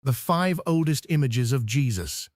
The 5 oldest images of Jesus.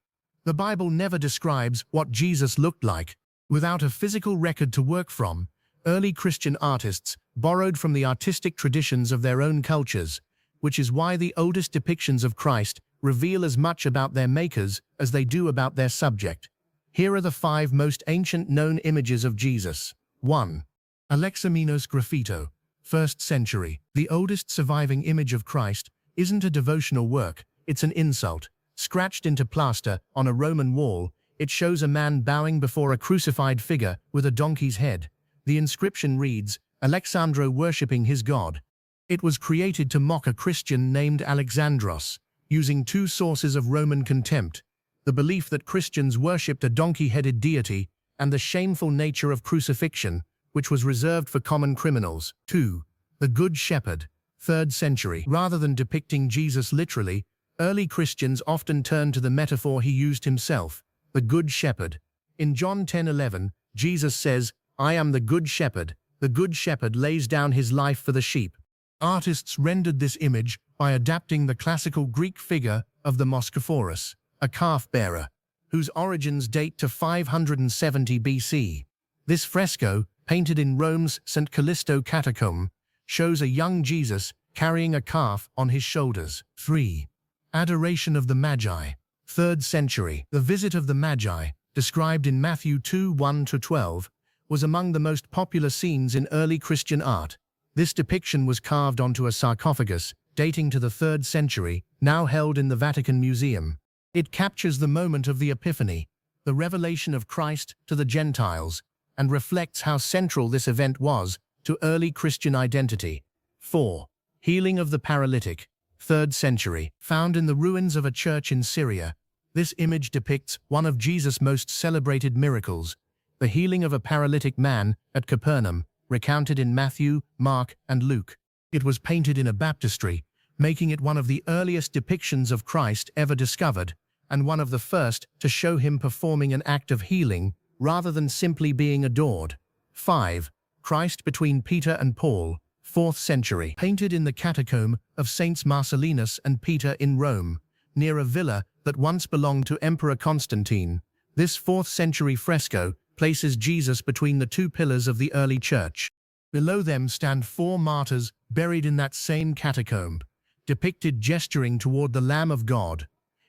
The Bible never describes what Jesus looked like. Without a physical record to work from, early Christian artists borrowed from the artistic traditions of their own cultures, which is why the oldest depictions of Christ reveal as much about their makers as they do about their subject. Here are the 5 most ancient known images of Jesus. 1. Alexamenos graffito, 1st century. The oldest surviving image of Christ isn't a devotional work, it's an insult. Scratched into plaster on a Roman wall, it shows a man bowing before a crucified figure with a donkey's head. The inscription reads, Alexandro worshipping his god. It was created to mock a Christian named Alexandros, using 2 sources of Roman contempt: the belief that Christians worshipped a donkey-headed deity, and the shameful nature of crucifixion, which was reserved for common criminals. 2. The Good Shepherd, 3rd century. Rather than depicting Jesus literally, early Christians often turned to the metaphor he used himself, the Good Shepherd. In John 10:11, Jesus says, I am the Good Shepherd. The Good Shepherd lays down his life for the sheep. Artists rendered this image by adapting the classical Greek figure of the Moschophorus, a calf-bearer, whose origins date to 570 BC. This fresco, painted in Rome's St. Callisto catacomb, shows a young Jesus carrying a calf on his shoulders. 3. Adoration of the Magi, 3rd century. The visit of the Magi, described in Matthew 2:1-12, was among the most popular scenes in early Christian art. This depiction was carved onto a sarcophagus dating to the 3rd century, now held in the Vatican Museum. It captures the moment of the Epiphany, the revelation of Christ to the Gentiles, and reflects how central this event was to early Christian identity. 4. Healing of the paralytic, 3rd century. Found in the ruins of a church in Syria, this image depicts one of Jesus' most celebrated miracles, the healing of a paralytic man at Capernaum, recounted in Matthew, Mark, and Luke. It was painted in a baptistry, making it one of the earliest depictions of Christ ever discovered, and one of the first to show him performing an act of healing rather than simply being adored. 5. Christ between Peter and Paul, 4th century. Painted in the catacomb of Saints Marcellinus and Peter in Rome, near a villa that once belonged to Emperor Constantine, this 4th century fresco places Jesus between the 2 pillars of the early church. Below them stand 4 martyrs buried in that same catacomb, depicted gesturing toward the Lamb of God.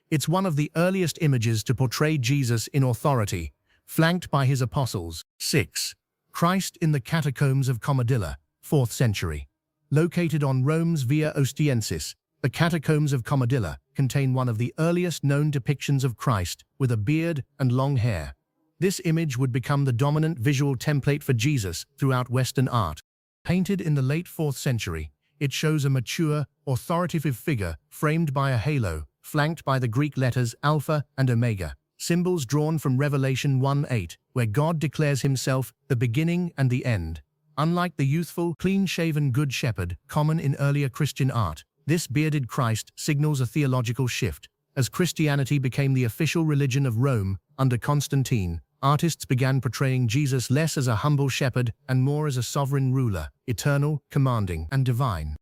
It's one of the earliest images to portray Jesus in authority, flanked by his apostles. 6. Christ in the catacombs of Comodilla, 4th century. Located on Rome's Via Ostiensis, the catacombs of Comodilla contain one of the earliest known depictions of Christ with a beard and long hair. This image would become the dominant visual template for Jesus throughout Western art. Painted in the late 4th century, it shows a mature, authoritative figure framed by a halo, flanked by the Greek letters Alpha and Omega, symbols drawn from Revelation 1:8, where God declares himself the beginning and the end. Unlike the youthful, clean-shaven Good Shepherd common in earlier Christian art, this bearded Christ signals a theological shift. As Christianity became the official religion of Rome under Constantine, artists began portraying Jesus less as a humble shepherd and more as a sovereign ruler, eternal, commanding, and divine.